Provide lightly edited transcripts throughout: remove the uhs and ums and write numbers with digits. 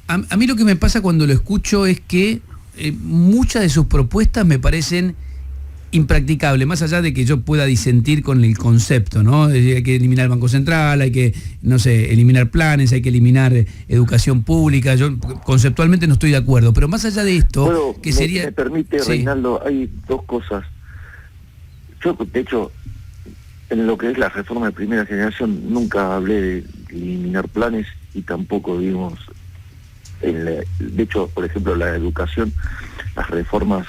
A mí lo que me pasa cuando lo escucho es que muchas de sus propuestas me parecen impracticable, más allá de que yo pueda disentir con el concepto, ¿no? Hay que eliminar el Banco Central, hay que, no sé, eliminar planes, hay que eliminar educación pública. Yo conceptualmente no estoy de acuerdo, pero más allá de esto, Bueno, que sería... me permite, sí. Reinaldo, hay dos cosas. Yo, de hecho, en lo que es la reforma de primera generación, nunca hablé de eliminar planes y tampoco vimos, de hecho, por ejemplo, la educación, las reformas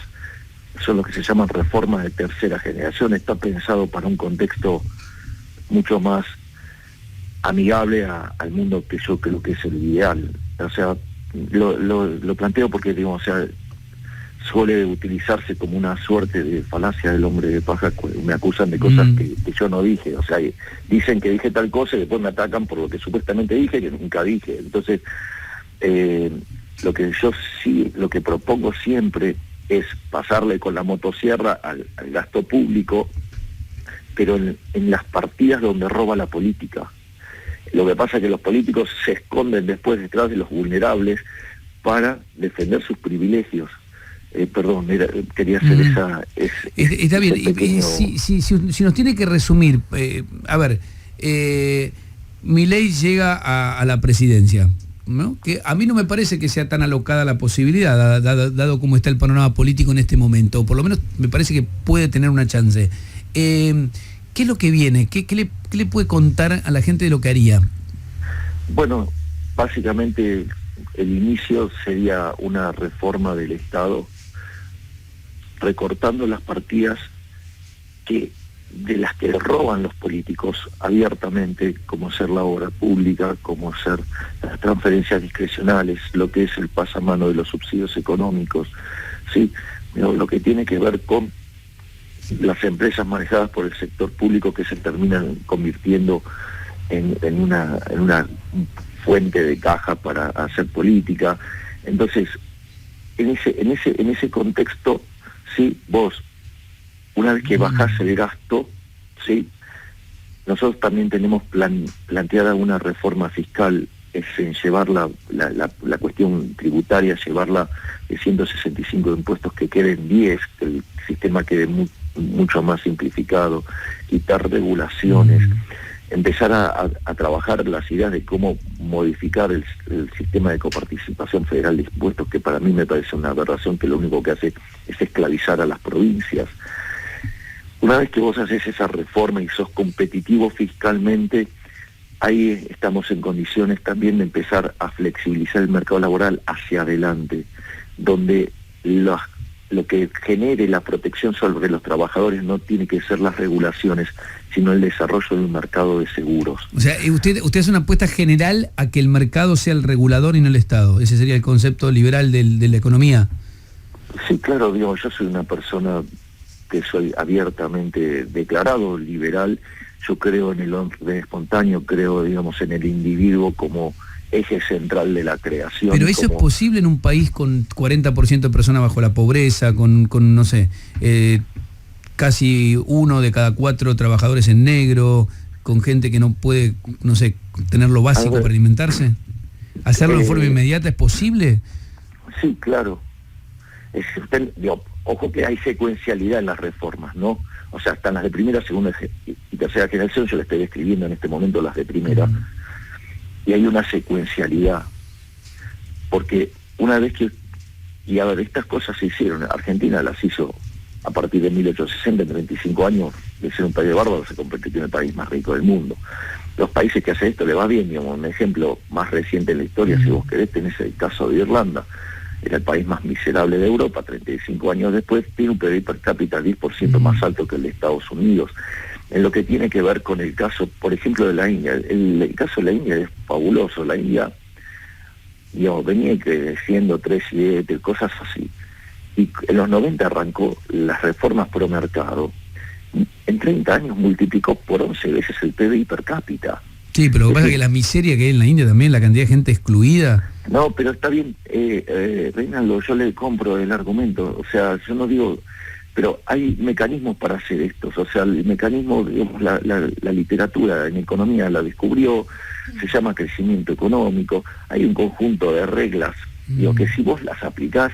son lo que se llaman reformas de tercera generación, está pensado para un contexto mucho más amigable al mundo que yo creo que es el ideal. O sea, lo planteo porque, digamos, o sea, suele utilizarse como una suerte de falacia del hombre de paja. Me acusan de cosas que yo no dije, o sea, dicen que dije tal cosa y después me atacan por lo que supuestamente dije, que nunca dije. Entonces, lo que propongo siempre es pasarle con la motosierra al gasto público, pero en las partidas donde roba la política. Lo que pasa es que los políticos se esconden después detrás de los vulnerables para defender sus privilegios. Perdón, quería hacer está bien, pequeño... si nos tiene que resumir, a ver, Milei llega a la presidencia, ¿no? Que a mí no me parece que sea tan alocada la posibilidad, dado cómo está el panorama político en este momento, o por lo menos me parece que puede tener una chance. ¿Qué es lo que viene? ¿Qué le puede contar a la gente de lo que haría? Bueno, básicamente el inicio sería una reforma del Estado, recortando las partidas de las que roban los políticos abiertamente, como ser la obra pública, como ser las transferencias discrecionales, lo que es el pasamano de los subsidios económicos, ¿sí? Lo que tiene que ver con las empresas manejadas por el sector público que se terminan convirtiendo en una fuente de caja para hacer política. Entonces, en ese contexto, sí, vos, una vez que bajás el gasto, ¿sí? Nosotros también tenemos planteada una reforma fiscal, es en llevar la cuestión tributaria, llevarla de 165 impuestos que queden 10, que el sistema quede mucho más simplificado, quitar regulaciones, empezar a trabajar las ideas de cómo modificar el sistema de coparticipación federal de impuestos, que para mí me parece una aberración, que lo único que hace es esclavizar a las provincias. Una vez que vos haces esa reforma y sos competitivo fiscalmente, ahí estamos en condiciones también de empezar a flexibilizar el mercado laboral hacia adelante, donde lo que genere la protección sobre los trabajadores no tiene que ser las regulaciones, sino el desarrollo de un mercado de seguros. O sea, usted hace una apuesta general a que el mercado sea el regulador y no el Estado. Ese sería el concepto liberal de la economía. Sí, claro, digamos, yo soy una persona que soy abiertamente declarado liberal. Yo creo en el orden espontáneo, creo, digamos, en el individuo como eje central de la creación. Pero eso es posible en un país con 40% de personas bajo la pobreza, con no sé, casi 1 de cada 4 trabajadores en negro, con gente que no puede, no sé, tener lo básico para alimentarse. ¿Hacerlo de forma inmediata es posible? Sí, claro. Ojo que hay secuencialidad en las reformas, ¿no? O sea, están las de primera, segunda y tercera generación, yo le estoy escribiendo en este momento las de primera, y hay una secuencialidad, porque una vez que, y a ver, estas cosas se hicieron, Argentina las hizo a partir de 1860, en 35 años, de ser un país de bárbaros, se convirtió en el país más rico del mundo. Los países que hacen esto le va bien, digamos, un ejemplo más reciente en la historia, si vos querés, tenés el caso de Irlanda. Era el país más miserable de Europa, 35 años después, tiene un PIB per cápita 10% más alto que el de Estados Unidos. En lo que tiene que ver con el caso, por ejemplo, de la India, el caso de la India es fabuloso. La India, digamos, venía creciendo 3, 7, cosas así. Y en los 90 arrancó las reformas pro mercado. En 30 años multiplicó por 11 veces el PIB per cápita. Sí, pero lo que pasa es que la miseria que hay en la India también, la cantidad de gente excluida. No, pero está bien, Reinaldo, yo le compro el argumento. O sea, yo no digo pero hay mecanismos para hacer esto. O sea, el mecanismo, digamos, la literatura en economía la descubrió, se llama crecimiento económico, hay un conjunto de reglas, digo, que si vos las aplicás,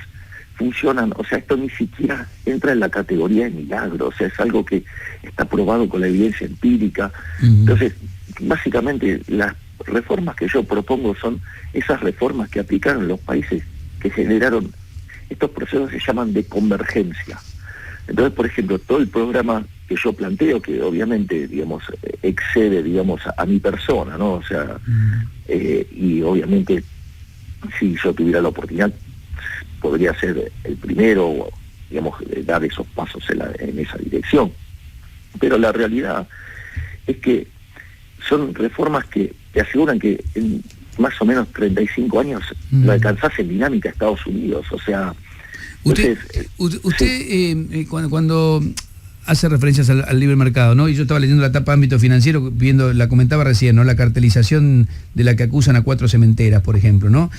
funcionan. O sea, esto ni siquiera entra en la categoría de milagro, o sea, es algo que está probado con la evidencia empírica. Entonces, básicamente, las reformas que yo propongo son esas reformas que aplicaron los países que generaron estos procesos, se llaman de convergencia. Entonces, por ejemplo, todo el programa que yo planteo, que obviamente, digamos, excede, digamos, a mi persona, ¿no? O sea, y obviamente, si yo tuviera la oportunidad, podría ser el primero, digamos, dar esos pasos en esa dirección. Pero la realidad es que son reformas que te aseguran que en más o menos 35 años lo alcanzás en dinámica a Estados Unidos. O sea, usted sí. Cuando hace referencias al libre mercado, ¿no? Y yo estaba leyendo la etapa de ámbito financiero, la comentaba recién, ¿no? La cartelización de la que acusan a 4 cementeras, por ejemplo, ¿no?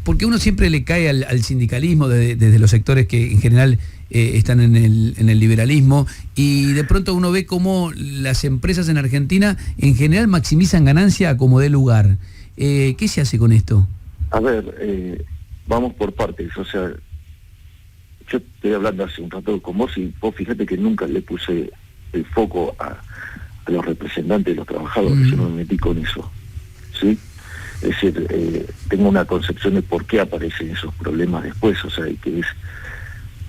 Porque uno siempre le cae al sindicalismo desde los sectores que en general están en el liberalismo, y de pronto uno ve cómo las empresas en Argentina en general maximizan ganancia a como dé lugar. ¿Qué se hace con esto? A ver, vamos por partes. O sea, yo estoy hablando hace un rato con vos y vos fíjate que nunca le puse el foco a los representantes de los trabajadores. Yo no me metí con eso, ¿sí? Es decir, tengo una concepción de por qué aparecen esos problemas después, o sea, y que es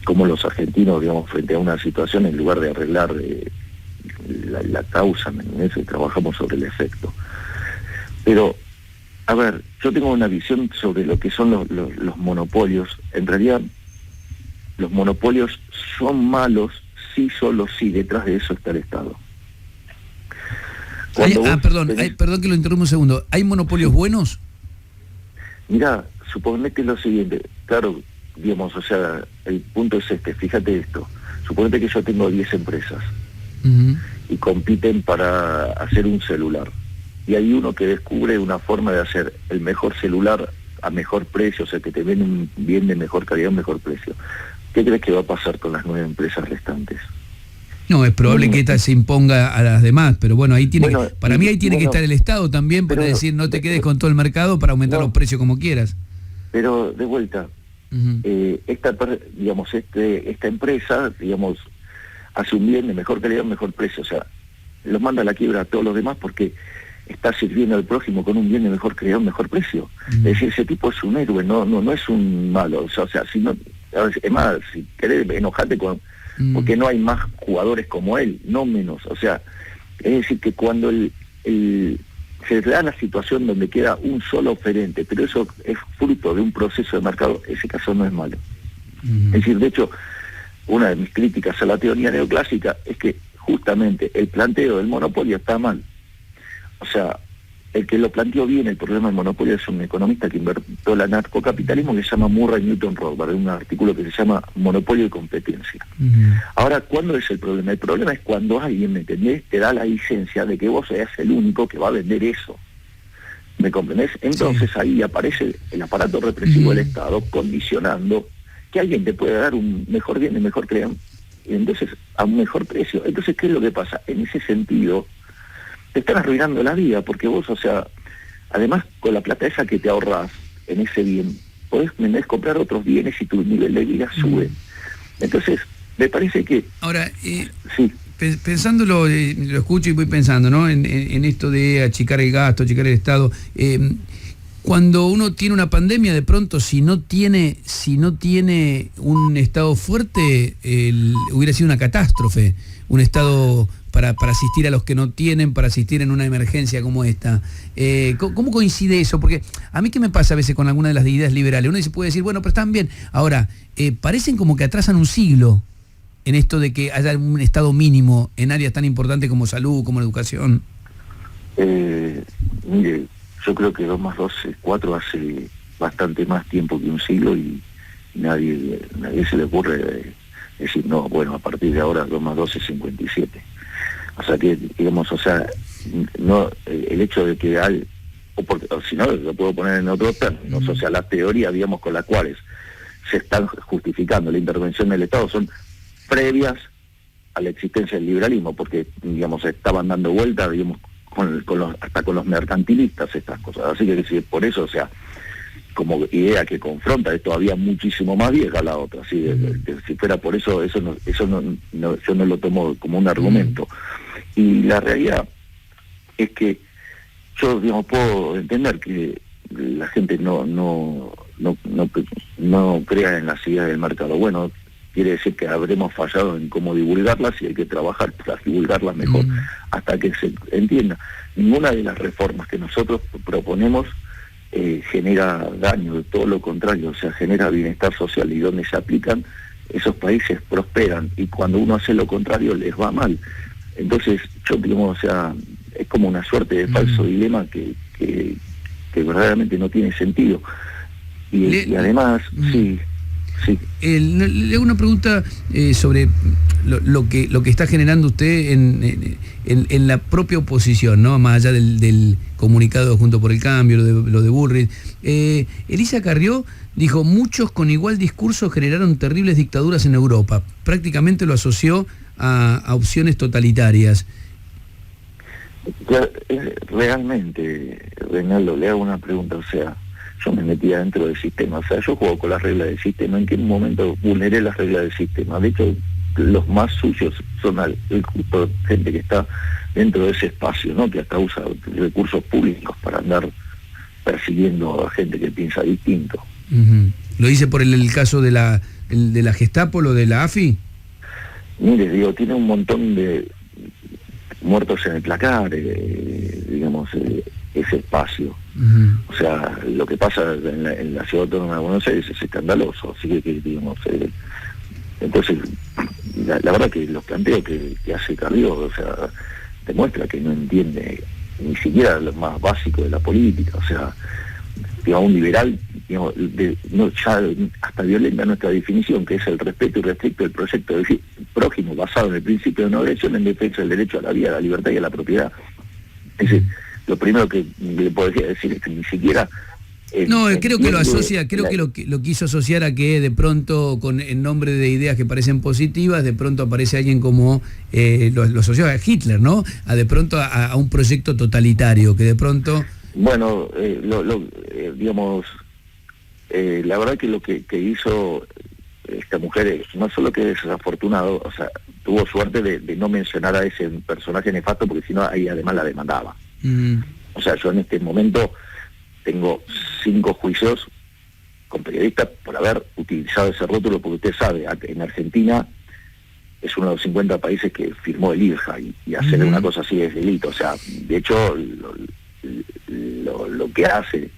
como los argentinos, digamos, frente a una situación, en lugar de arreglar la causa, trabajamos sobre el efecto. Pero, a ver, yo tengo una visión sobre lo que son los monopolios. En realidad, los monopolios son malos solo si detrás de eso está el Estado. Perdón que lo interrumpa un segundo. ¿Hay monopolios buenos? Mirá, suponete lo siguiente, claro, digamos, o sea, el punto es este, fíjate esto, suponete que yo tengo 10 empresas y compiten para hacer un celular, y hay uno que descubre una forma de hacer el mejor celular a mejor precio, o sea, que te venden un bien de mejor calidad a un mejor precio. ¿Qué crees que va a pasar con las 9 empresas restantes? No, es probable que esta se imponga a las demás, pero bueno, ahí tiene que estar el Estado también para decir no te quedes con todo el mercado para aumentar los precios como quieras. Pero de vuelta, esta empresa, digamos, hace un bien de mejor calidad, mejor precio, o sea, los manda a la quiebra a todos los demás porque está sirviendo al prójimo con un bien de mejor calidad, mejor precio. Es decir, ese tipo es un héroe, no es un malo, o sea, si no, es más, si querés enojarte porque no hay más jugadores como él, no menos. O sea, es decir, que cuando se da la situación donde queda un solo oferente, pero eso es fruto de un proceso de mercado, ese caso no es malo. Es decir, de hecho, una de mis críticas a la teoría neoclásica es que justamente el planteo del monopolio está mal. O sea, el que lo planteó bien el problema del monopolio es un economista que inventó el anarcocapitalismo, que se llama Murray Newton Rothbard, un artículo que se llama Monopolio y Competencia. Ahora, ¿cuándo es el problema? El problema es cuando alguien, ¿me entendés?, te da la licencia de que vos seas el único que va a vender eso. ¿Me comprendés? Entonces ahí aparece el aparato represivo del Estado condicionando que alguien te puede dar un mejor bien de mejor calidad, y entonces a un mejor precio. Entonces, ¿qué es lo que pasa? En ese sentido, te están arruinando la vida, porque vos, o sea, además con la plata esa que te ahorrás en ese bien, podés comprar otros bienes y tu nivel de vida sube. Entonces, me parece que... Ahora, pensándolo, lo escucho y voy pensando, ¿no? En esto de achicar el gasto, achicar el Estado. Cuando uno tiene una pandemia, de pronto, si no tiene un Estado fuerte, hubiera sido una catástrofe. Un Estado para asistir a los que no tienen, para asistir en una emergencia como esta. ¿Cómo coincide eso? Porque a mí, ¿qué me pasa a veces con alguna de las ideas liberales? Uno se puede decir, bueno, pero están bien. Ahora, parecen como que atrasan un siglo en esto de que haya un Estado mínimo en áreas tan importantes como salud, como la educación. Mire, yo creo que 2 más 2 es 4 hace bastante más tiempo que un siglo y nadie se le ocurre decir, no, bueno, a partir de ahora 2 más 2 es 57. O sea que, digamos, o sea, no, el hecho de que o si no, lo puedo poner en otros términos, o sea, la teoría, digamos, con la cual se están justificando la intervención del Estado son previas a la existencia del liberalismo, porque, digamos, estaban dando vueltas, digamos, hasta con los mercantilistas estas cosas. Así que sí, por eso, o sea, como idea que confronta, es todavía muchísimo más vieja la otra. ¿Sí? Si fuera por eso, yo no lo tomo como un argumento. Y la realidad es que yo, digamos, puedo entender que la gente no crea en las ideas del mercado. Bueno, quiere decir que habremos fallado en cómo divulgarlas y hay que trabajar para divulgarlas mejor hasta que se entienda. Ninguna de las reformas que nosotros proponemos genera daño, todo lo contrario, o sea, genera bienestar social, y donde se aplican, esos países prosperan, y cuando uno hace lo contrario les va mal. Entonces, yo digo, o sea, es como una suerte de falso dilema que verdaderamente no tiene sentido. Y además, sí. Le hago una pregunta sobre lo que está generando usted en la propia oposición, ¿no? Más allá del comunicado Juntos por el Cambio, lo de Bullrich. Elisa Carrió dijo: muchos con igual discurso generaron terribles dictaduras en Europa. Prácticamente lo asoció a opciones totalitarias. Realmente, Reinaldo, le hago una pregunta, o sea, yo me metía dentro del sistema, o sea, yo juego con las reglas del sistema. ¿En qué momento vulneré las reglas del sistema? De hecho, los más sucios son el grupo de gente que está dentro de ese espacio, ¿no? Que hasta usa recursos públicos para andar persiguiendo a gente que piensa distinto. ¿Lo dice por el caso de la Gestapo, lo de la AFI? Mire, digo, tiene un montón de muertos en el placar, digamos, ese espacio. O sea, lo que pasa en la ciudad autónoma de Buenos Aires es escandaloso, así que digamos, entonces, la verdad que los planteos que hace Carrió, o sea, demuestra que no entiende ni siquiera lo más básico de la política. O sea, digamos, un liberal, digamos, ya hasta violenta nuestra definición, que es el respeto irrestricto del proyecto del prójimo basado en el principio de no agresión en defensa del derecho a la vida, a la libertad y a la propiedad. Es decir, lo primero que le podría decir es que ni siquiera... creo que lo asocia, que lo quiso asociar a que de pronto, en nombre de ideas que parecen positivas, de pronto aparece alguien como, lo asoció a Hitler, ¿no? De pronto a un proyecto totalitario, que de pronto... Bueno, digamos, la verdad que lo que hizo esta mujer, no solo que es desafortunado, o sea, tuvo suerte de no mencionar a ese personaje nefasto, porque si no, ahí además la demandaba. O sea, yo en este momento tengo 5 juicios con periodistas por haber utilizado ese rótulo, porque usted sabe, en Argentina es uno de los 50 países que firmó el IRJA, y hacer una cosa así es delito. O sea, de hecho, lo que hace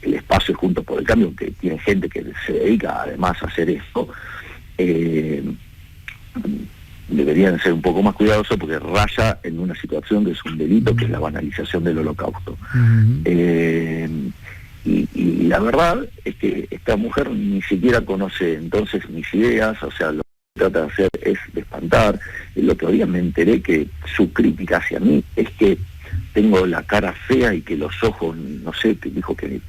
el espacio Juntos por el Cambio, que tiene gente que se dedica además a hacer esto, deberían ser un poco más cuidadosos, porque raya en una situación que es un delito, que es la banalización del Holocausto. Y la verdad es que esta mujer ni siquiera conoce entonces mis ideas, o sea, lo que trata de hacer es de espantar. El otro día me enteré que su crítica hacia mí es que tengo la cara fea y que los ojos, no sé, que dijo que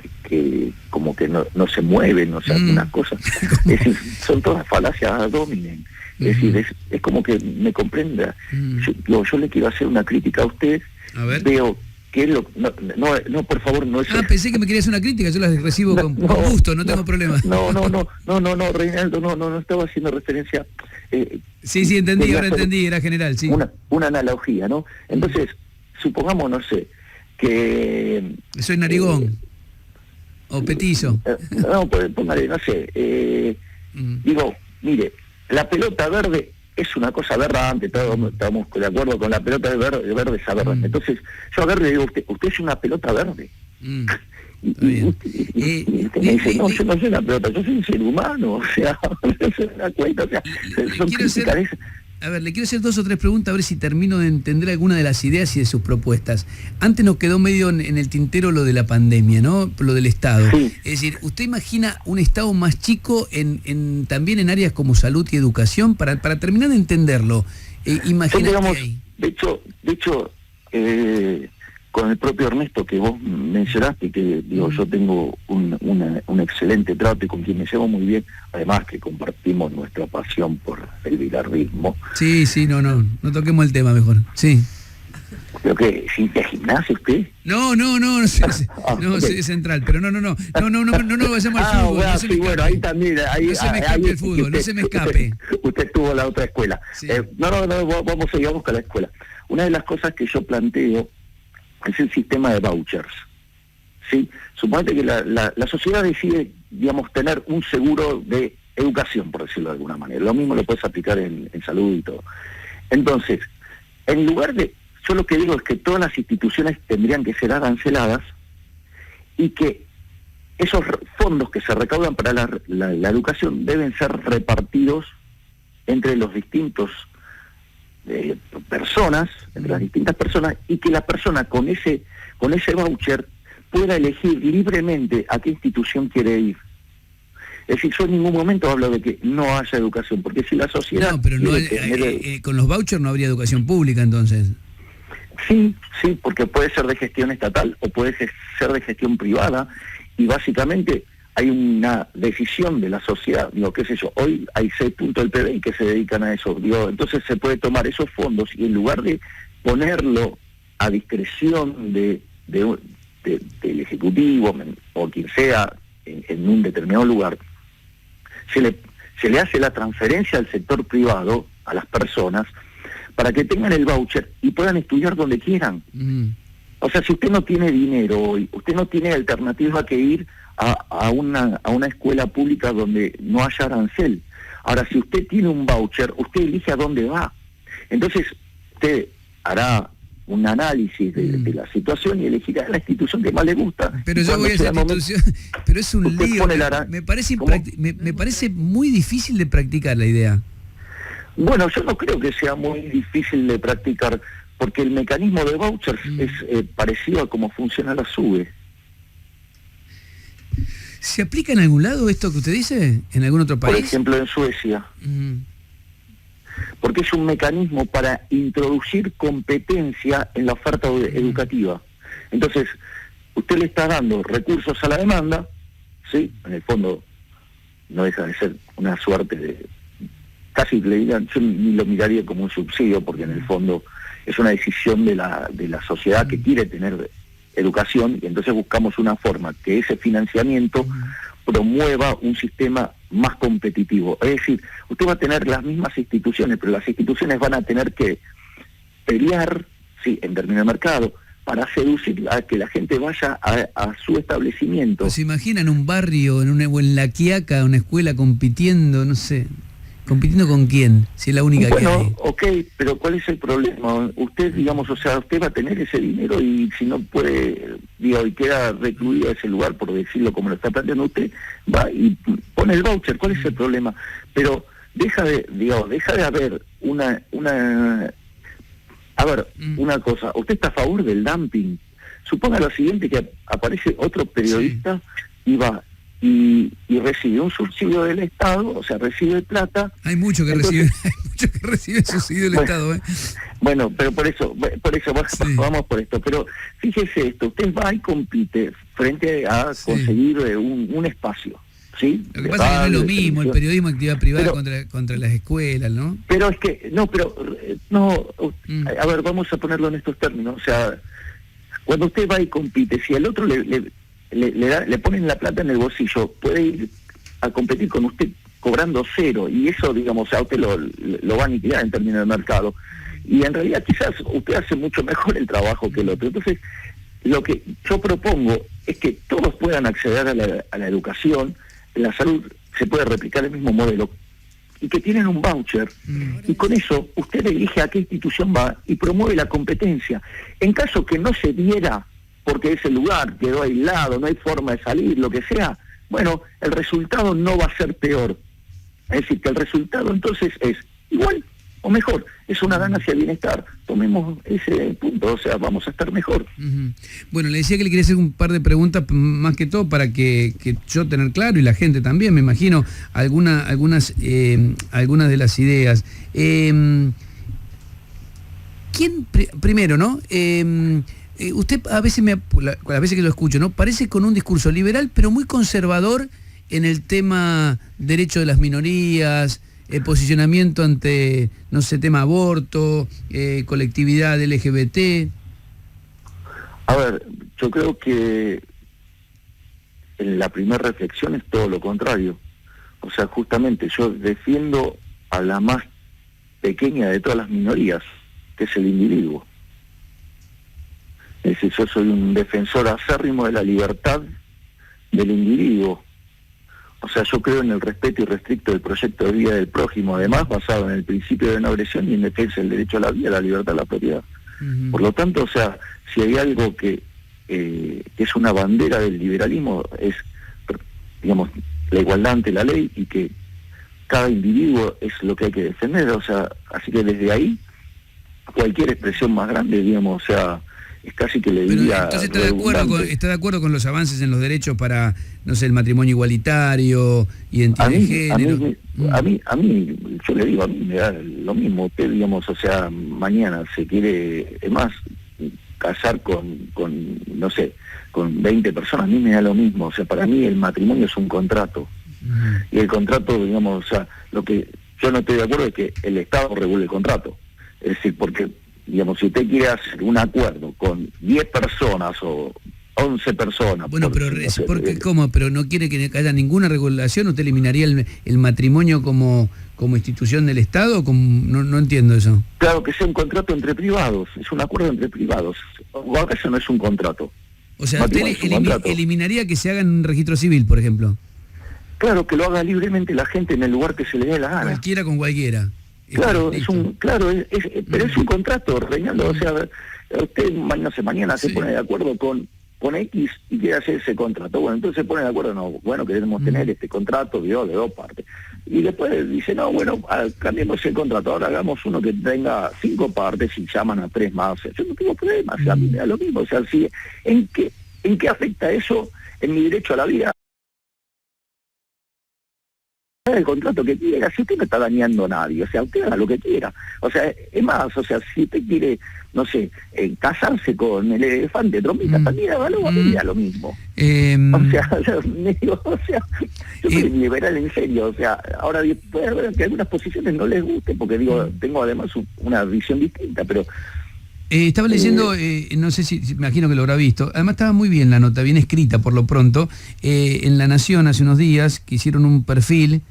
como que no se mueven, o sea, algunas cosas. Es decir, son todas falacias ad hominem. Es decir, es como que me comprenda. Yo le quiero hacer una crítica a usted. A ver. Veo que es lo... No, por favor, no es... pensé que me querías una crítica, yo las recibo con gusto, no tengo problema. No, Reinaldo, no estaba haciendo referencia... sí, entendí, ahora entendí, era general, sí. Una analogía, ¿no? Entonces, supongamos, no sé, que... Soy narigón. O petizo. No, pues póngale, no sé. Digo, mire, la pelota verde es una cosa aberrante, todos estamos de acuerdo con la pelota verde es aberrante. Entonces, yo a Verde le digo, usted es una pelota verde. Y usted me dice, no, yo no soy una pelota, yo soy un ser humano, o sea, no se da cuenta, o sea, son críticas. A ver, le quiero hacer 2 o 3 preguntas, a ver si termino de entender alguna de las ideas y de sus propuestas. Antes nos quedó medio en el tintero lo de la pandemia, ¿no? Lo del Estado. Sí. Es decir, ¿usted imagina un Estado más chico también en áreas como salud y educación? Para terminar de entenderlo, imagina que hay... De hecho, con el propio Ernesto que vos mencionaste, que digo, yo tengo un excelente trato y con quien me llevo muy bien, además que compartimos nuestra pasión por el bilardismo. Sí, no toquemos el tema mejor, sí. Creo que ¿sí de gimnasia usted? No sé central, pero no vayamos al fútbol. Bueno, no se me escape. bueno, ahí también, no se me escape el fútbol, no se me escape. Usted estuvo en la otra escuela. Sí. Vamos con la escuela. Una de las cosas que yo planteo es el sistema de vouchers. ¿Sí? Suponete que la sociedad decide, digamos, tener un seguro de educación, por decirlo de alguna manera. Lo mismo lo puedes aplicar en salud y todo. Entonces, en lugar de... Yo lo que digo es que todas las instituciones tendrían que ser aranceladas y que esos fondos que se recaudan para la educación deben ser repartidos entre los distintos personas, entre las distintas personas, y que la persona con ese voucher pueda elegir libremente a qué institución quiere ir. Es decir, yo en ningún momento hablo de que no haya educación, porque si la sociedad... No, pero con los vouchers no habría educación pública entonces. Sí, porque puede ser de gestión estatal o puede ser de gestión privada, y básicamente hay una decisión de la sociedad, digo, qué sé yo, hoy hay 6 puntos del PBI que se dedican a eso, digo, entonces se puede tomar esos fondos y en lugar de ponerlo a discreción del Ejecutivo o quien sea en un determinado lugar, se le hace la transferencia al sector privado, a las personas, para que tengan el voucher y puedan estudiar donde quieran. O sea, si usted no tiene dinero hoy, usted no tiene alternativa que ir a una escuela pública donde no haya arancel. Ahora, si usted tiene un voucher, usted elige a dónde va. Entonces, usted hará un análisis de la situación y elegirá la institución que más le gusta. Pero yo voy a esa institución, pero es un lío. Me parece muy difícil de practicar la idea. Bueno, yo no creo que sea muy difícil de practicar, porque el mecanismo de vouchers es parecido a cómo funciona la SUBE. ¿Se aplica en algún lado esto que usted dice? ¿En algún otro país? Por ejemplo, en Suecia. Porque es un mecanismo para introducir competencia en la oferta educativa. Entonces, usted le está dando recursos a la demanda, ¿sí? En el fondo, no deja de ser una suerte de... Casi le digan, yo ni lo miraría como un subsidio, porque en el fondo es una decisión de la sociedad que quiere tener educación, y entonces buscamos una forma que ese financiamiento promueva un sistema más competitivo. Es decir, usted va a tener las mismas instituciones, pero las instituciones van a tener que pelear, sí, en términos de mercado, para seducir a que la gente vaya a su establecimiento. ¿Se imaginan un barrio, en La Quiaca, una escuela compitiendo, no sé... ¿Compitiendo con quién? Si es la única que hay. Bueno, ok, pero ¿cuál es el problema? Usted, digamos, o sea, usted va a tener ese dinero y si no puede, digo, y queda recluido a ese lugar, por decirlo como lo está planteando usted, va y pone el voucher. ¿Cuál es el problema? Pero deja de haber una cosa. ¿Usted está a favor del dumping? Suponga lo siguiente, que aparece otro periodista y va... Y recibe un subsidio del Estado, o sea, recibe plata. Hay mucho que recibe subsidio del Estado, ¿eh? Bueno, pero por eso vamos por esto. Pero fíjese esto, usted va y compite frente a conseguir un espacio, ¿sí? Lo que pasa es que no es lo mismo el periodismo de actividad privada contra las escuelas, ¿no? Pero es que, a ver, vamos a ponerlo en estos términos, o sea, cuando usted va y compite, si al otro le ponen la plata en el bolsillo, puede ir a competir con usted cobrando 0, y eso, digamos, a usted lo va a aniquilar en términos de mercado. Y en realidad quizás usted hace mucho mejor el trabajo que el otro. Entonces, lo que yo propongo es que todos puedan acceder a la educación. En la salud se puede replicar el mismo modelo, y que tienen un voucher, y con eso usted elige a qué institución va y promueve la competencia. En caso que no se diera, porque ese lugar quedó aislado, no hay forma de salir, lo que sea, bueno, el resultado no va a ser peor. Es decir, que el resultado entonces es igual o mejor, es una ganancia de bienestar. Tomemos ese punto, o sea, vamos a estar mejor. Bueno, le decía que le quería hacer un par de preguntas, más que todo para que yo tener claro, y la gente también, me imagino, algunas de las ideas. ¿Quién, primero, ¿no? Usted a veces las veces que lo escucho, ¿no? Parece con un discurso liberal, pero muy conservador en el tema derecho de las minorías, posicionamiento ante, no sé, tema aborto, colectividad LGBT. A ver, yo creo que la primera reflexión es todo lo contrario. O sea, justamente yo defiendo a la más pequeña de todas las minorías, que es el individuo. Es decir, yo soy un defensor acérrimo de la libertad del individuo. O sea, yo creo en el respeto irrestricto del proyecto de vida del prójimo, además basado en el principio de no agresión y en defensa del derecho a la vida, la libertad, la propiedad. Por lo tanto, o sea, si hay algo que es una bandera del liberalismo, es, digamos, la igualdad ante la ley y que cada individuo es lo que hay que defender. O sea, así que desde ahí, cualquier expresión más grande, digamos, o sea, es casi que le diría... Entonces está de acuerdo con los avances en los derechos para, no sé, el matrimonio igualitario, identidad de género. A mí, yo le digo, a mí me da lo mismo. Usted, digamos, o sea, mañana se quiere, es más, casar con no sé, con 20 personas, a mí me da lo mismo. O sea, para mí el matrimonio es un contrato. Y el contrato, digamos, o sea, lo que yo no estoy de acuerdo es que el Estado regule el contrato. Es decir, porque, digamos, si usted quiere hacer un acuerdo con 10 personas o 11 personas... Bueno, pero ¿cómo? ¿Pero no quiere que haya ninguna regulación? ¿Usted eliminaría el matrimonio como institución del Estado? No entiendo eso. Claro, que sea un contrato entre privados, es un acuerdo entre privados. O acaso no es un contrato. O sea, ¿usted eliminaría que se haga en un registro civil, por ejemplo? Claro, que lo haga libremente la gente en el lugar que se le dé la gana. Cualquiera con cualquiera. Claro, pero es un contrato, Reinaldo. O sea, usted no sé, mañana se pone de acuerdo con X y quiere hacer ese contrato. Bueno, entonces se pone de acuerdo, no, bueno, queremos tener este contrato de dos partes. Y después dice, no, bueno, cambiemos el contrato, ahora hagamos uno que tenga 5 partes y llaman a 3 más. O sea, yo no tengo problemas, a mí me da lo mismo. O sea, si, ¿en qué afecta eso en mi derecho a la vida? El contrato que quiera, si usted no está dañando a nadie, o sea, usted haga lo que quiera. O sea, es más, o sea, si usted quiere, no sé, casarse con el elefante trompita, también hágalo, a mí me da lo mismo. O sea, yo soy liberal en serio, o sea, ahora puede haber que algunas posiciones no les guste, porque digo, tengo además una visión distinta, pero... estaba leyendo, no sé si, me imagino que lo habrá visto, además estaba muy bien la nota, bien escrita por lo pronto, en La Nación hace unos días que hicieron un perfil,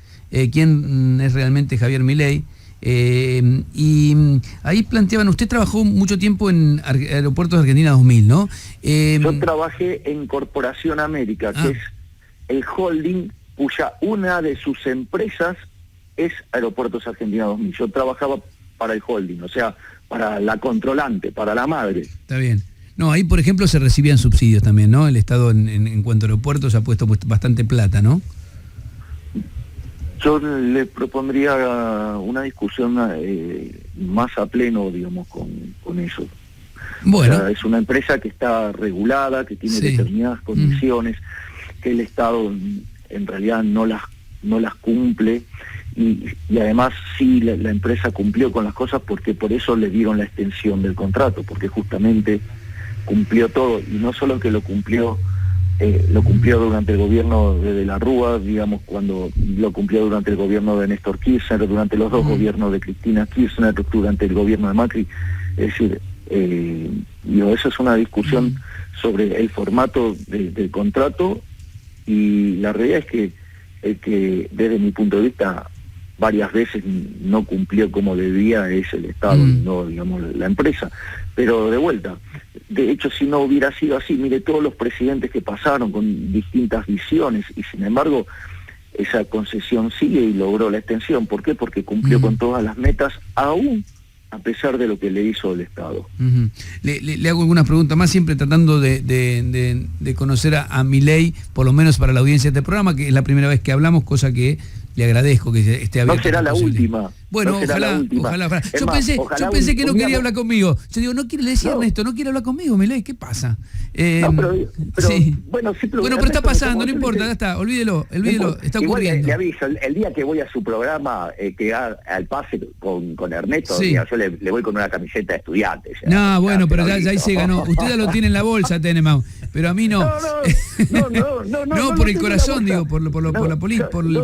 quién es realmente Javier Milei, y ahí planteaban, usted trabajó mucho tiempo en Aeropuertos de Argentina 2000, ¿no? Yo trabajé en Corporación América, que es el holding cuya una de sus empresas es Aeropuertos Argentina 2000. Yo trabajaba para el holding, o sea, para la controlante, para la madre. Está bien. No, ahí por ejemplo se recibían subsidios también, ¿no? El Estado en cuanto a aeropuertos ha puesto bastante plata, ¿no? Yo le propondría una discusión más a pleno, digamos, con eso. Bueno. O sea, es una empresa que está regulada, que tiene determinadas condiciones, que el Estado en realidad no las cumple, y además sí la empresa cumplió con las cosas porque por eso le dieron la extensión del contrato, porque justamente cumplió todo, y no solo que lo cumplió durante el gobierno de la Rúa, digamos, cuando lo cumplió durante el gobierno de Néstor Kirchner, durante los dos gobiernos de Cristina Kirchner, durante el gobierno de Macri. Es decir, eso es una discusión sobre el formato del contrato, y la realidad es que el que desde mi punto de vista varias veces no cumplió como debía es el Estado, no, digamos, la empresa. Pero de vuelta, de hecho, si no hubiera sido así, mire todos los presidentes que pasaron con distintas visiones, y sin embargo esa concesión sigue y logró la extensión. ¿Por qué? Porque cumplió con todas las metas, aún a pesar de lo que le hizo el Estado. Le hago algunas preguntas más, siempre tratando de conocer a Milei, por lo menos para la audiencia de este programa, que es la primera vez que hablamos, cosa que le agradezco que esté abierto. No será la última. Bueno, no será la última. ojalá. Es Yo más, pensé que no quería no. hablar conmigo. Yo digo, no quiere decir Ernesto, no quiere hablar conmigo, Milei, ¿qué pasa? No, pero sí. bueno, sí, pero Bueno, pero está pasando, no importa, ya está, olvídelo, está igual ocurriendo. le aviso, el día que voy a su programa, que al pase con Ernesto, Sí. mira, yo le voy con una camiseta de estudiante. No, bueno, pero ya ahí se ganó. Usted ya lo tiene en la bolsa, Tenemau, pero a mí no. No, por el corazón, digo, por el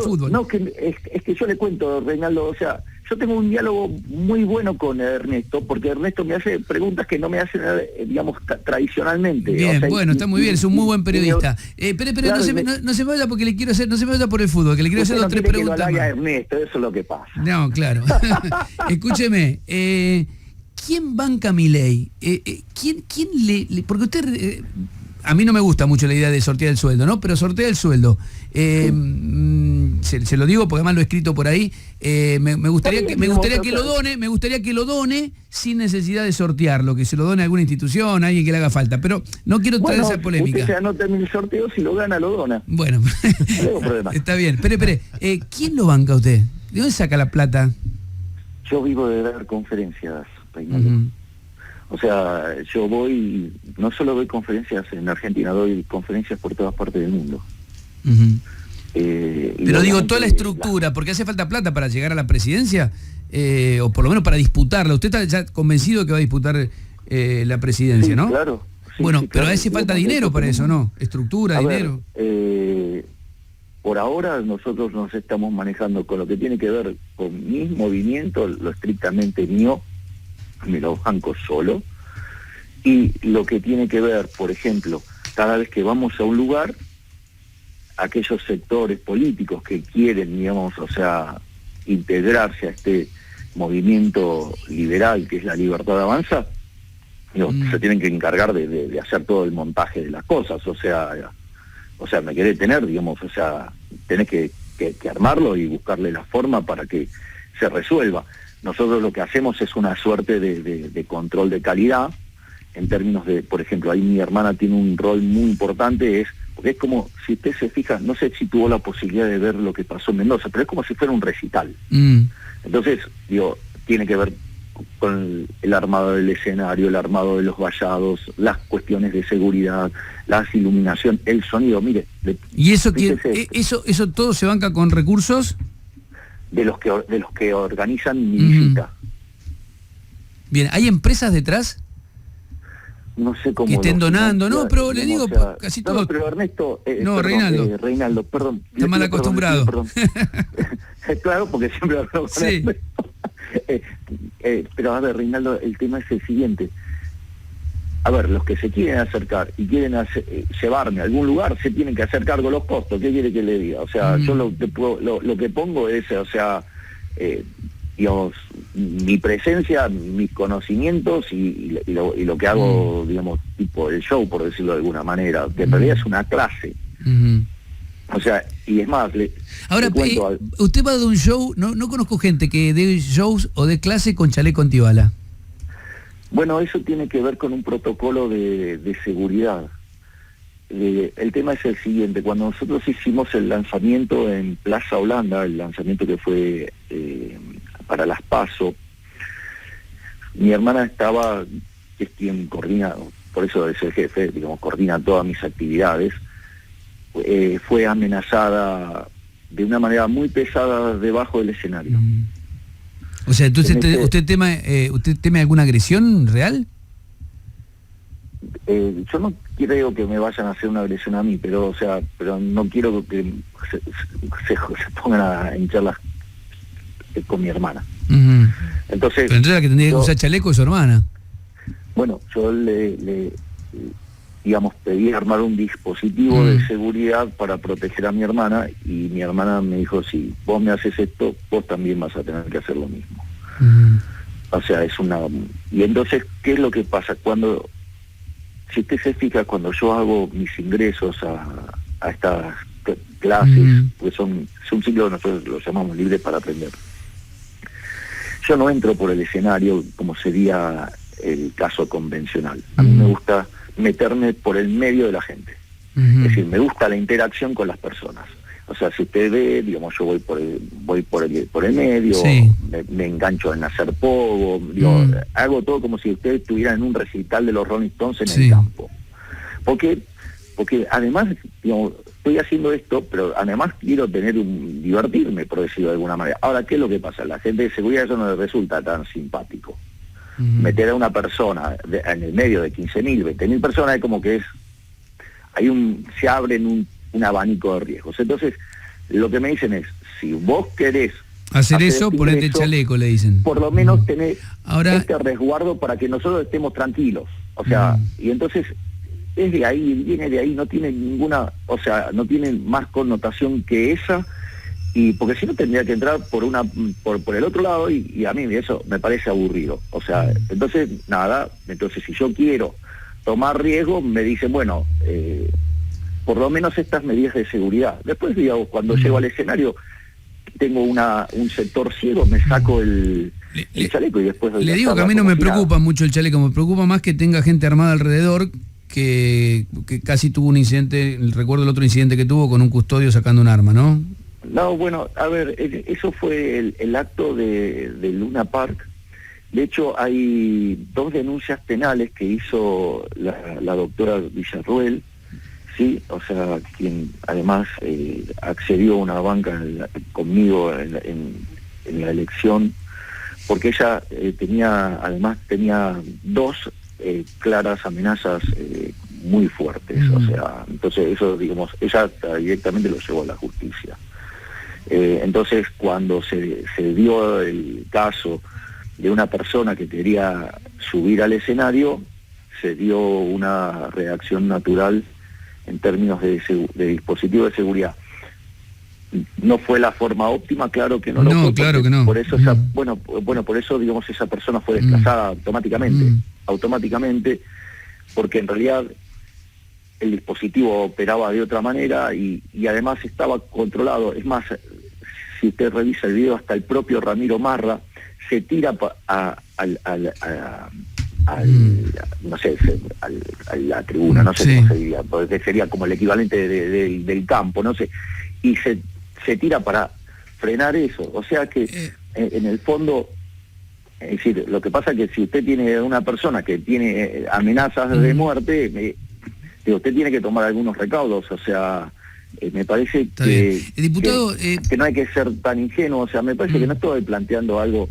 fútbol. No, es que yo le cuento, Reinaldo, o sea, yo tengo un diálogo muy bueno con Ernesto, porque Ernesto me hace preguntas que no me hacen, digamos, tradicionalmente. Bien, o sea, bueno, está muy bien, es un muy buen periodista. Pero claro, no se me vaya porque le quiero hacer, no se me vaya por el fútbol, que le quiero hacer no 3 quiere preguntas que lo más. haga Ernesto, eso es lo que pasa. No, claro. Escúcheme, ¿quién banca a Milei? ¿Quién le...? Porque usted... a mí no me gusta mucho la idea de sortear el sueldo, ¿no? Pero sortea el sueldo. Se lo digo porque además lo he escrito por ahí. Me gustaría que lo done sin necesidad de sortearlo, que se lo done a alguna institución, a alguien que le haga falta. Pero no quiero traer esa polémica. Usted se anota en el sorteo, si lo gana, lo dona. Bueno, no tengo problema. Está bien. Espere. ¿Quién lo banca a usted? ¿De dónde saca la plata? Yo vivo de dar conferencias, Reinaldo. O sea, yo no solo doy conferencias en Argentina, doy conferencias por todas partes del mundo. Pero digo, toda la estructura, porque hace falta plata para llegar a la presidencia, o por lo menos para disputarla. Usted está ya convencido que va a disputar la presidencia, ¿no? Claro. Bueno, sí, pero claro, hace falta dinero para eso, ¿no? Estructura, dinero. Por ahora nosotros nos estamos manejando con lo que tiene que ver con mis movimientos, lo estrictamente mío, me lo banco solo, y lo que tiene que ver, por ejemplo, cada vez que vamos a un lugar, aquellos sectores políticos que quieren, digamos, o sea, integrarse a este movimiento liberal que es la Libertad Avanza, se tienen que encargar de hacer todo el montaje de las cosas, o sea, me querés tener, digamos, o sea, tenés que armarlo y buscarle la forma para que se resuelva. Nosotros lo que hacemos es una suerte de control de calidad, en términos de, por ejemplo, ahí mi hermana tiene un rol muy importante, porque es como, si usted se fija, no sé si tuvo la posibilidad de ver lo que pasó en Mendoza, pero es como si fuera un recital. Entonces, digo, tiene que ver con el armado del escenario, el armado de los vallados, las cuestiones de seguridad, la iluminación, el sonido, mire. ¿Y eso eso todo se banca con recursos? De los que organizan mi visita. Bien, ¿hay empresas detrás? No sé cómo... Que estén donando, no, pero le digo, casi todo... No, pero Ernesto... Reinaldo. Perdón. Está mal acostumbrado. Perdón. Claro, porque siempre hablo con sí. Pero a ver, Reinaldo, el tema es el siguiente. A ver, los que se quieren acercar y quieren llevarme a algún lugar, se tienen que hacer cargo los costos. ¿Qué quiere que le diga? O sea, yo lo que pongo es, o sea, digamos, mi presencia, mis conocimientos y lo que hago, digamos, tipo el show, por decirlo de alguna manera, que en realidad es una clase. O sea, y es más... Ahora, usted va de un show, no conozco gente que dé shows o de clase con chaleco antibala. Bueno, eso tiene que ver con un protocolo de seguridad. El tema es el siguiente, cuando nosotros hicimos el lanzamiento en Plaza Holanda, el lanzamiento que fue para las PASO, mi hermana estaba, que es quien coordina, por eso es el jefe, digamos, coordina todas mis actividades, fue amenazada de una manera muy pesada debajo del escenario. O sea, entonces ¿usted teme alguna agresión real? Yo no creo que me vayan a hacer una agresión a mí, pero no quiero que se pongan a hincharlas con mi hermana. Entonces, pero entonces la que tendría que usar chaleco es su hermana. Bueno, yo le digamos, pedí armar un dispositivo de seguridad para proteger a mi hermana, y mi hermana me dijo, si vos me haces esto, vos también vas a tener que hacer lo mismo. O sea, y entonces, ¿qué es lo que pasa? Si usted se fija, cuando yo hago mis ingresos a estas clases, pues es un ciclo, nosotros lo llamamos libre para aprender. Yo no entro por el escenario como sería el caso convencional. A mí me gusta meterme por el medio de la gente. Es decir, me gusta la interacción con las personas. O sea, si usted ve, digamos, yo voy por el medio, Sí. me engancho en hacer pogo, digo, hago todo como si usted estuviera en un recital de los Rolling Stones en Sí. el campo. Porque además, digamos, estoy haciendo esto, pero además quiero divertirme, por decirlo de alguna manera. Ahora, ¿qué es lo que pasa? La gente de seguridad eso no le resulta tan simpático. Meter a una persona en el medio de 15.000, 20.000 personas es como que se abren un abanico de riesgos. Entonces, lo que me dicen es, si vos querés hacer eso, este ponete el ingreso, chaleco, le dicen. por lo menos tener Ahora, este resguardo para que nosotros estemos tranquilos. O sea, y entonces es de ahí, viene de ahí, no tiene ninguna, o sea, no tiene más connotación que esa, y porque si no tendría que entrar por el otro lado, y a mí eso me parece aburrido. O sea, entonces, nada, entonces si yo quiero tomar riesgo, me dicen, bueno, por lo menos estas medidas de seguridad. Después, digamos, cuando llego al escenario, tengo un sector ciego, me saco el chaleco y después... Le digo que a mí no me preocupa mucho el chaleco, me preocupa más que tenga gente armada alrededor, que casi tuvo un incidente, recuerdo el otro incidente que tuvo con un custodio sacando un arma, ¿no? No, bueno, a ver, eso fue el acto de Luna Park. De hecho, hay 2 denuncias penales que hizo la doctora Villarruel, sí, o sea, quien además accedió a una banca conmigo en la elección, porque ella además tenía 2 claras amenazas muy fuertes, o sea, entonces eso, digamos, ella directamente lo llevó a la justicia. Entonces, cuando se dio el caso de una persona que quería subir al escenario, se dio una reacción natural en términos de dispositivo de seguridad. No fue la forma óptima, claro que no lo fue. Claro que no. Por eso por eso, digamos, esa persona fue desplazada automáticamente, porque en realidad el dispositivo operaba de otra manera y además estaba controlado. Es más, si usted revisa el video, hasta el propio Ramiro Marra se tira no sé, a la tribuna, no sé cómo se diría, porque sería como el equivalente del campo, no sé, y se tira para frenar eso. O sea que en el fondo, es decir, lo que pasa es que si usted tiene una persona que tiene amenazas de muerte, usted tiene que tomar algunos recaudos. O sea, me parece diputado, que no hay que ser tan ingenuo. O sea, me parece que no estoy planteando algo,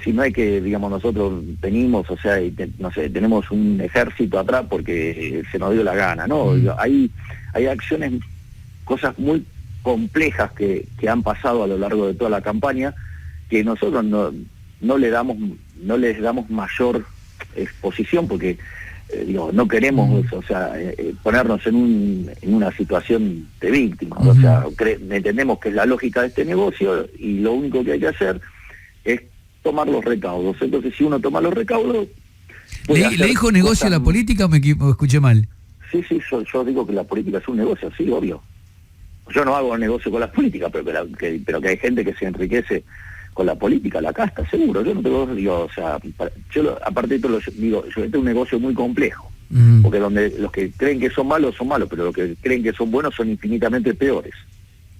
si no hay que, digamos, nosotros venimos, o sea, no sé, tenemos un ejército atrás porque se nos dio la gana, ¿no? Hay acciones, cosas muy complejas que han pasado a lo largo de toda la campaña, que nosotros no les damos mayor exposición, porque no queremos, o sea, ponernos en una situación de víctima. O sea, entendemos que es la lógica de este negocio y lo único que hay que hacer es tomar los recaudos. Entonces, si uno toma los recaudos... ¿Le dijo negocio a la política o me escuché mal? Sí, yo digo que la política es un negocio, sí, obvio. Yo no hago negocio con la política, pero que hay gente que se enriquece con la política, la casta, seguro. Yo no tengo, o sea, aparte de todo, digo, yo este es un negocio muy complejo, porque donde los que creen que son malos, pero los que creen que son buenos son infinitamente peores.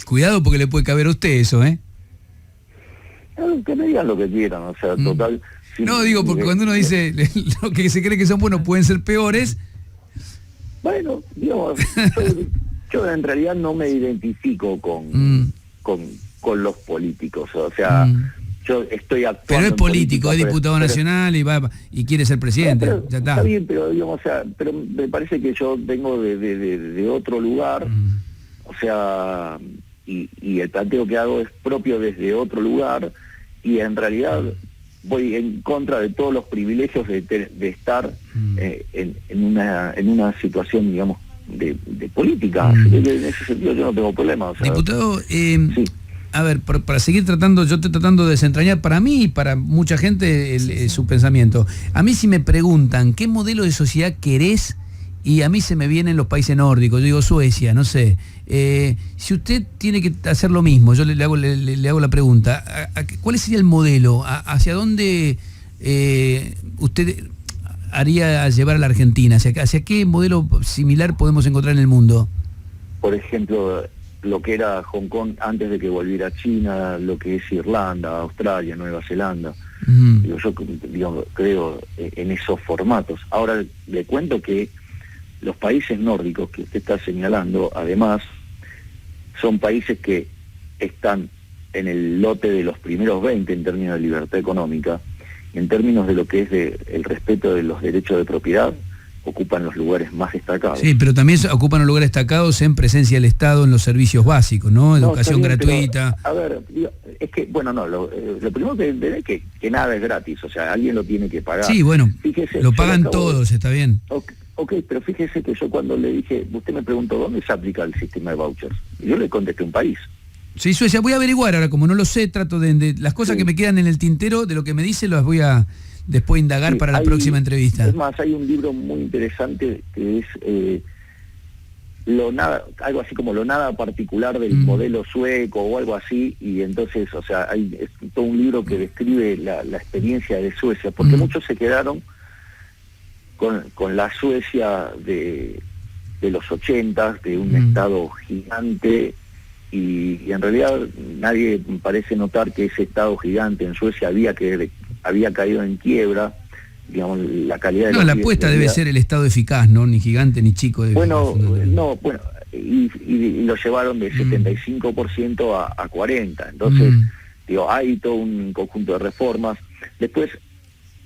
Cuidado, porque le puede caber a usted eso, ¿eh? Que me digan lo que quieran, o sea, total... No, digo, porque cuando uno dice lo que se cree que son buenos pueden ser peores... Bueno, digamos, yo en realidad no me identifico con los políticos, o sea, yo estoy actuando... Pero es político, es diputado nacional y quiere ser presidente, ya está. Está bien, pero digamos, o sea, pero me parece que yo vengo de otro lugar, o sea, y el planteo que hago es propio desde otro lugar, y en realidad voy en contra de todos los privilegios de estar en una situación, digamos, de política. En ese sentido yo no tengo problema. O sea, diputado, sí. A ver, para seguir yo estoy tratando de desentrañar para mí y para mucha gente su pensamiento. A mí si me preguntan qué modelo de sociedad querés, y a mí se me vienen los países nórdicos, yo digo Suecia, no sé. Si usted tiene que hacer lo mismo, yo le hago la pregunta, ¿cuál sería el modelo? ¿Hacia dónde usted haría llevar a la Argentina? ¿Hacia qué modelo similar podemos encontrar en el mundo? Por ejemplo, lo que era Hong Kong antes de que volviera a China, lo que es Irlanda, Australia, Nueva Zelanda. Digo, yo creo en esos formatos. Ahora le cuento que los países nórdicos que usted está señalando, además, son países que están en el lote de los primeros 20 en términos de libertad económica, y en términos de lo que es el respeto de los derechos de propiedad, ocupan los lugares más destacados. Sí, pero también ocupan los lugares destacados en presencia del Estado en los servicios básicos, ¿no? Educación gratuita. Pero, a ver, es que, bueno, no, lo primero que entender es que nada es gratis, o sea, alguien lo tiene que pagar. Sí, bueno, fíjese, lo pagan todos, está bien. Ok, pero fíjese que yo cuando le dije, usted me preguntó dónde se aplica el sistema de vouchers, y yo le contesté un país. Sí, Suecia, voy a averiguar ahora, como no lo sé, trato de las cosas que me quedan en el tintero, de lo que me dice, las voy a después indagar para la próxima entrevista. Es más, hay un libro muy interesante que es algo así como lo nada particular del modelo sueco o algo así, y entonces, o sea, es todo un libro que describe la experiencia de Suecia, porque muchos se quedaron con la Suecia de los 80, de un estado gigante, y en realidad nadie parece notar que ese estado gigante en Suecia había caído en quiebra, digamos, la calidad de la apuesta debe ser el Estado eficaz, ¿no? Ni gigante ni chico. Y lo llevaron de 75% a 40%, entonces, hay todo un conjunto de reformas. Después,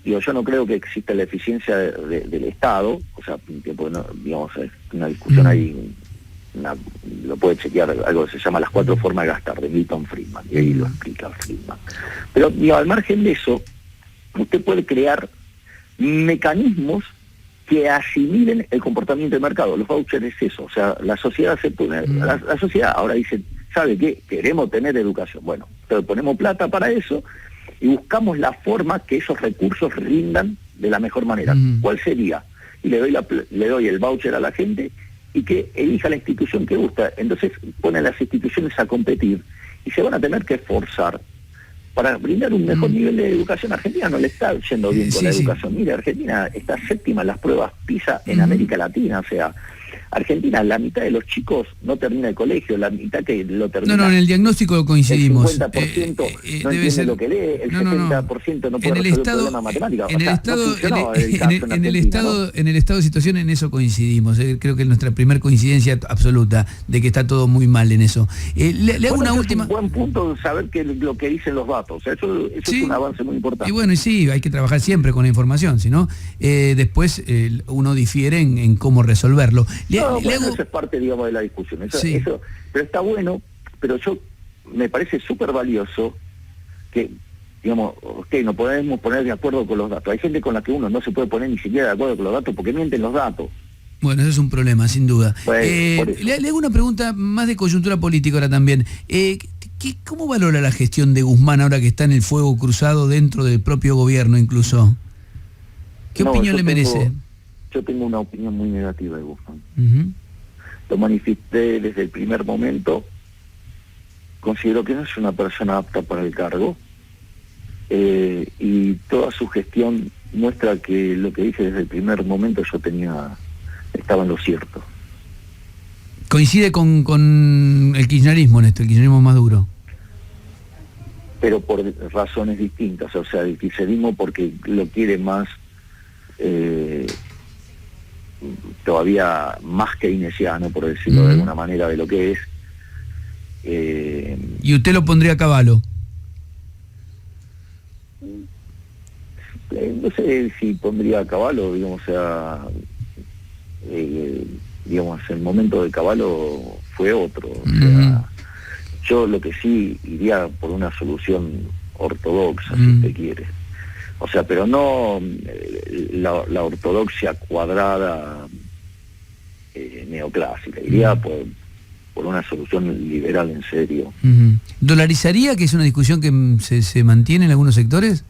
yo no creo que exista la eficiencia del Estado, o sea, digamos, es una discusión ahí, lo puede chequear, algo que se llama Las 4 formas de gastar, de Milton Friedman, y ahí lo explica Friedman. Pero, al margen de eso, usted puede crear mecanismos que asimilen el comportamiento del mercado. Los vouchers es eso, o sea, la sociedad la sociedad ahora dice, ¿sabe qué? Queremos tener educación. Bueno, pero ponemos plata para eso y buscamos la forma que esos recursos rindan de la mejor manera. ¿Cuál sería? Y le doy el voucher a la gente y que elija la institución que gusta. Entonces ponen las instituciones a competir y se van a tener que esforzar para brindar un mejor nivel de educación. Argentina no le está yendo bien con la educación. Mire, Argentina está séptima en las pruebas PISA en América Latina, o sea, Argentina, la mitad de los chicos no termina el colegio, la mitad que lo termina... No, en el diagnóstico coincidimos. El 50% no entiende lo que lee, el 70% no puede resolver problemas matemáticos. En el estado de situación en eso coincidimos. Creo que es nuestra primer coincidencia absoluta de que está todo muy mal en eso. Le hago una última... Es un buen punto saber lo que dicen los datos. O sea, eso es un avance muy importante. Y bueno, sí, hay que trabajar siempre con la información, si no, después uno difiere en cómo resolverlo. Eso es parte, digamos, de la discusión. Eso, pero está bueno, pero me parece súper valioso que, digamos, no podemos poner de acuerdo con los datos. Hay gente con la que uno no se puede poner ni siquiera de acuerdo con los datos porque mienten los datos. Bueno, eso es un problema, sin duda. Le hago una pregunta más de coyuntura política ahora también. ¿Cómo valora la gestión de Guzmán ahora que está en el fuego cruzado dentro del propio gobierno incluso? ¿Qué opinión le merece? Yo tengo una opinión muy negativa de Guzmán. Lo manifesté desde el primer momento. Considero que no es una persona apta para el cargo. Y toda su gestión muestra que lo que dije desde el primer momento estaba en lo cierto. Coincide con el kirchnerismo en esto, el kirchnerismo más duro. Pero por razones distintas, o sea, el kirchnerismo porque lo quiere más... todavía más keynesiano, por decirlo de alguna manera, de lo que es. ¿Y usted lo pondría a caballo? No sé si pondría a caballo, digamos, o sea, digamos, el momento de caballo fue otro. O sea, yo lo que sí iría por una solución ortodoxa, si usted quiere. O sea, pero no la ortodoxia cuadrada neoclásica. Iría por una solución liberal en serio. ¿Dolarizaría, que es una discusión que se mantiene en algunos sectores?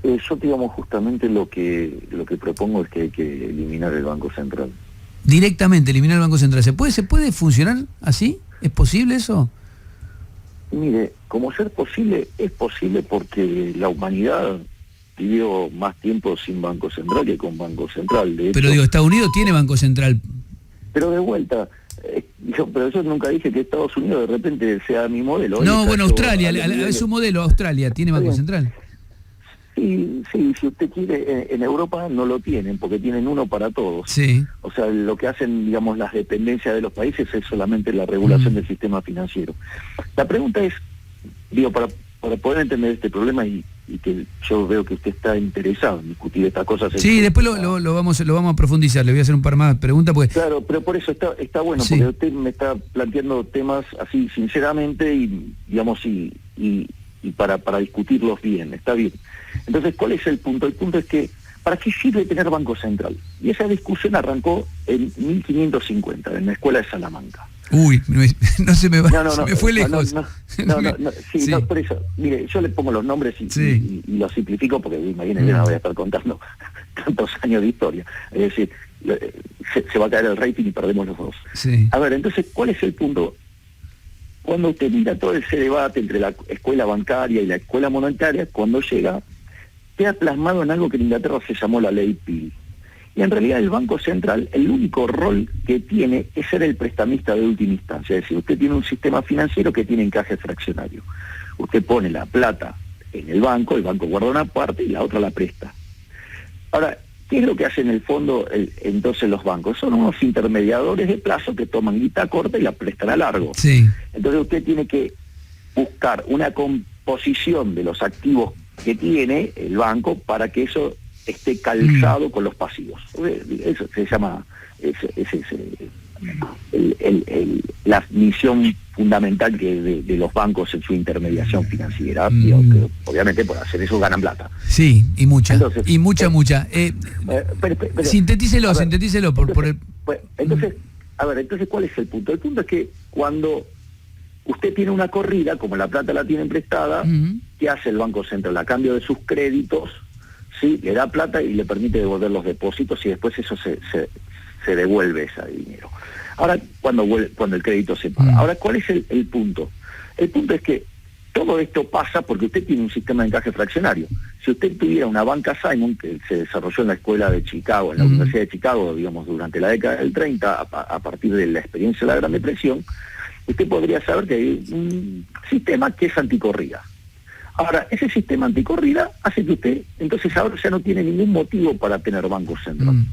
Yo, digamos, justamente lo que propongo es que hay que eliminar el Banco Central. Directamente, eliminar el Banco Central. ¿Se puede funcionar así? ¿Es posible eso? Mire, como ser posible, es posible porque la humanidad vivió más tiempo sin Banco Central que con Banco Central. De hecho, pero digo, Estados Unidos tiene Banco Central. Pero de vuelta, Pero yo nunca dije que Estados Unidos de repente sea mi modelo. No, bueno, Australia, es su modelo, Australia, ¿tiene Banco Central? Sí, si usted quiere, en Europa no lo tienen, porque tienen uno para todos. Sí. O sea, lo que hacen, digamos, las dependencias de los países es solamente la regulación del sistema financiero. La pregunta es, digo, para poder entender este problema y que yo veo que usted está interesado en discutir estas cosas. Sí, después lo vamos a profundizar, le voy a hacer un par más preguntas. Porque... Claro, pero por eso está bueno, sí. Porque usted me está planteando temas así sinceramente y, digamos, y para discutirlos bien, está bien. Entonces, ¿cuál es el punto? El punto es que, ¿para qué sirve tener Banco Central? Y esa discusión arrancó en 1550, en la Escuela de Salamanca. Uy, no se me va, se me fue lejos. Sí, por eso, mire, yo le pongo los nombres y los simplifico porque imagínense, no voy a estar contando tantos años de historia. Es decir, se va a caer el rating y perdemos los dos. Sí. A ver, entonces, ¿cuál es el punto? Cuando usted mira todo ese debate entre la escuela bancaria y la escuela monetaria, cuando llega, queda plasmado en algo que en Inglaterra se llamó la ley Peel. Y en realidad el Banco Central, el único rol que tiene es ser el prestamista de última instancia. Es decir, usted tiene un sistema financiero que tiene encaje fraccionario. Usted pone la plata en el banco guarda una parte y la otra la presta. Ahora, ¿qué es lo que hacen en el fondo entonces los bancos? Son unos intermediadores de plazo que toman guita corta y la prestan a largo. Sí. Entonces usted tiene que buscar una composición de los activos que tiene el banco para que eso esté calzado con los pasivos. Eso se llama la misión fundamental de los bancos en su intermediación financiera. Que obviamente por hacer eso ganan plata. Sí, y mucha. Entonces, mucha. Sintetícelo. Entonces, ¿cuál es el punto? El punto es que cuando usted tiene una corrida, como la plata la tienen prestada, ¿qué hace el Banco Central? A cambio de sus créditos, sí, le da plata y le permite devolver los depósitos y después eso se devuelve ese dinero. Ahora, cuando el crédito se paga. Ahora, ¿cuál es el punto? El punto es que todo esto pasa porque usted tiene un sistema de encaje fraccionario. Si usted tuviera una banca Simon, que se desarrolló en la escuela de Chicago, en la Universidad de Chicago, digamos, durante la década del 30, a partir de la experiencia de la Gran Depresión, usted podría saber que hay un sistema que es anticorrida. Ahora, ese sistema anticorrida hace que usted, entonces ahora ya no tiene ningún motivo para tener Banco Central.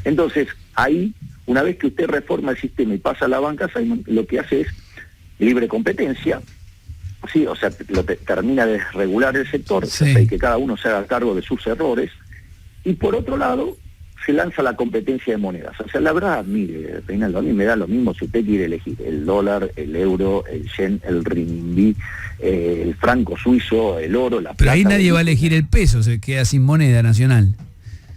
Entonces, ahí, una vez que usted reforma el sistema y pasa a la banca Simon, lo que hace es libre competencia, sí, o sea, termina de regular el sector, o sea, y que cada uno se haga cargo de sus errores, y por otro lado, se lanza la competencia de monedas. O sea, la verdad, mire, Reinaldo, a mí me da lo mismo si usted quiere elegir el dólar, el euro, el yen, el renminbi, el franco suizo, el oro, la plata. Pero ahí nadie va a elegir el peso, se queda sin moneda nacional.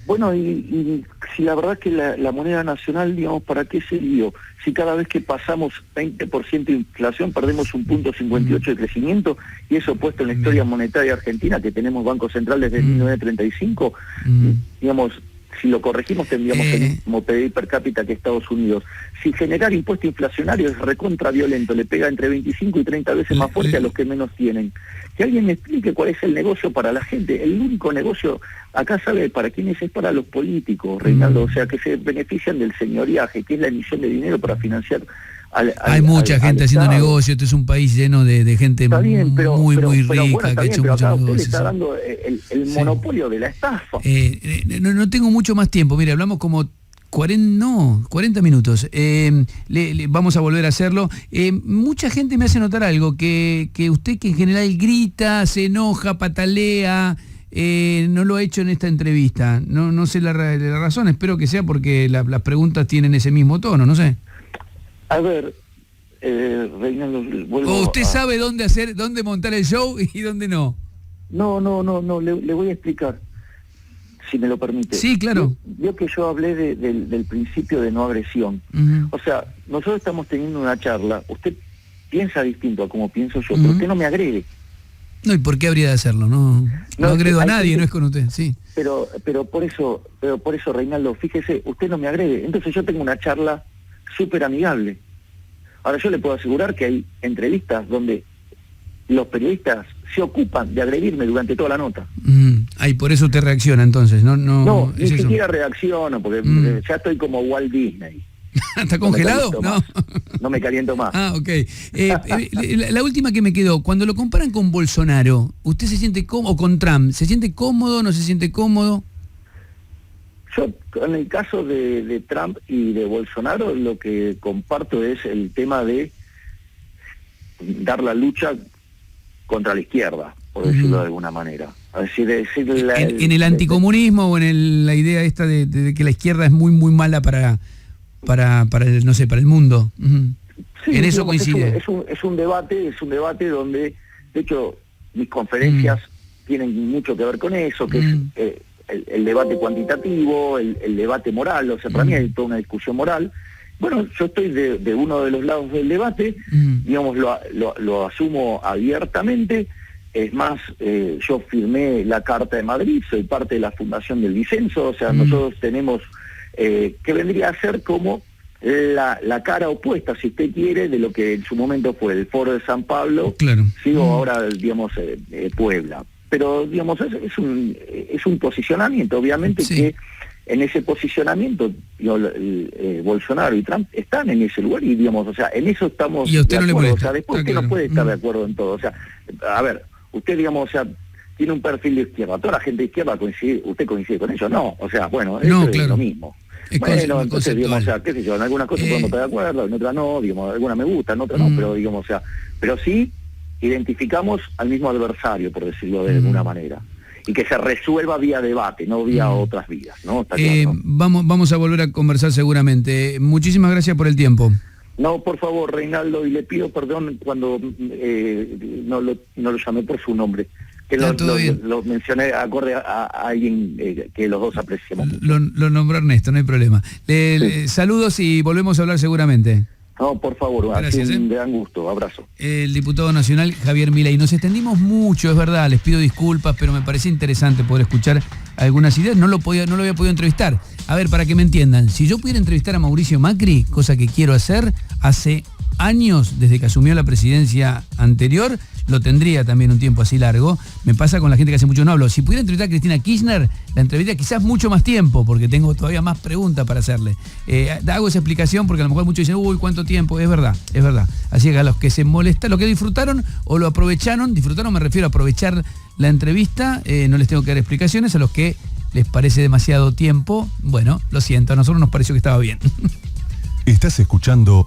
Bueno, y si la verdad es que la moneda nacional, digamos, ¿para qué se dio? Si cada vez que pasamos 20% de inflación perdemos 1.58 de crecimiento, y eso puesto en la historia monetaria argentina, que tenemos Banco Central desde 1935, digamos, si lo corregimos tendríamos el mismo PBI per cápita que Estados Unidos. Si generar impuesto inflacionario es recontra violento, le pega entre 25 y 30 veces más fuerte a los que menos tienen. Que alguien me explique cuál es el negocio para la gente. El único negocio, acá sabe para quiénes es, para los políticos, Reinaldo, o sea, que se benefician del señoriaje, que es la emisión de dinero para financiar hay mucha gente haciendo negocio. Este es un país lleno de gente muy rica, que ha hecho muchos negocios. Usted le está dando el monopolio de la estafa. No tengo mucho más tiempo. Mire, hablamos como 40 minutos. Vamos a volver a hacerlo. Mucha gente me hace notar algo, que usted, que en general grita, se enoja, patalea, no lo ha hecho en esta entrevista. No sé la razón, espero que sea porque las preguntas tienen ese mismo tono, no sé. A ver, Reinaldo, ¿O usted sabe dónde montar el show y dónde no? No, le voy a explicar, si me lo permite. Sí, claro. Vio que yo hablé del principio de no agresión. O sea, nosotros estamos teniendo una charla, usted piensa distinto a como pienso yo, pero usted no me agrede. No, ¿y por qué habría de hacerlo? No agredo a nadie, no es con usted, sí. Pero por eso, Reinaldo, fíjese, usted no me agrede. Entonces yo tengo una charla súper amigable. Ahora yo le puedo asegurar que hay entrevistas donde los periodistas se ocupan de agredirme durante toda la nota. Ay, por eso te reacciona entonces, no ni siquiera reacciono, porque ya estoy como Walt Disney. ¿Está congelado? No me caliento más. Ah, ok. La última que me quedó, cuando lo comparan con Bolsonaro, ¿usted se siente cómodo, o con Trump, se siente cómodo, no se siente cómodo? Yo, en el caso de Trump y de Bolsonaro, lo que comparto es el tema de dar la lucha contra la izquierda, por decirlo de alguna manera. Es decir, en el anticomunismo o en la idea esta de que la izquierda es muy, muy mala para el, no sé, para el mundo. Sí, en eso coincide. Es un debate donde, de hecho, mis conferencias tienen mucho que ver con eso, que es el debate cuantitativo, el debate moral, o sea, para mí hay toda una discusión moral. Bueno, yo estoy de uno de los lados del debate, digamos, lo asumo abiertamente. Es más, yo firmé la Carta de Madrid, soy parte de la Fundación del Disenso, o sea, nosotros tenemos, que vendría a ser como la cara opuesta, si usted quiere, de lo que en su momento fue el Foro de San Pablo, claro. Sigo ahora, digamos, Puebla. Pero, digamos, es un posicionamiento, obviamente, sí, que en ese posicionamiento, Bolsonaro y Trump están en ese lugar y, digamos, o sea, en eso estamos y a usted de no acuerdo. Le molesta. O sea, después usted no puede estar de acuerdo en todo. O sea, a ver, usted, digamos, o sea, tiene un perfil de izquierda. Toda la gente de izquierda coincide, ¿usted coincide con ello? No, o sea, bueno, eso es lo mismo. Bueno, entonces, digamos, o sea, qué sé yo, en algunas cosas podemos estar de acuerdo, en otras no, digamos, algunas me gustan, en otras no, pero, digamos, o sea, pero sí identificamos al mismo adversario, por decirlo de alguna manera, y que se resuelva vía debate, no vía otras vías, ¿no? Está claro, ¿no? Vamos a volver a conversar seguramente. Muchísimas gracias por el tiempo. No, por favor, Reinaldo, y le pido perdón cuando no lo llamé por su nombre, que lo mencioné acorde a alguien que los dos apreciamos mucho. Lo nombró Ernesto, no hay problema. Saludos y volvemos a hablar seguramente. No, por favor, gracias, un gran gusto, abrazo. El diputado nacional Javier Milei. Nos extendimos mucho, es verdad, les pido disculpas, pero me parecía interesante poder escuchar algunas ideas. No lo había podido entrevistar. A ver, para que me entiendan, si yo pudiera entrevistar a Mauricio Macri, cosa que quiero hacer, hace años, desde que asumió la presidencia anterior, lo tendría también un tiempo así largo. Me pasa con la gente que hace mucho no hablo. Si pudiera entrevistar a Cristina Kirchner, la entrevistaría quizás mucho más tiempo, porque tengo todavía más preguntas para hacerle. Hago esa explicación porque a lo mejor muchos dicen, uy, ¿cuánto tiempo? Es verdad. Así que a los que se molestan, los que disfrutaron o lo aprovecharon, disfrutaron me refiero a aprovechar la entrevista, no les tengo que dar explicaciones. A los que les parece demasiado tiempo, bueno, lo siento, a nosotros nos pareció que estaba bien. Estás escuchando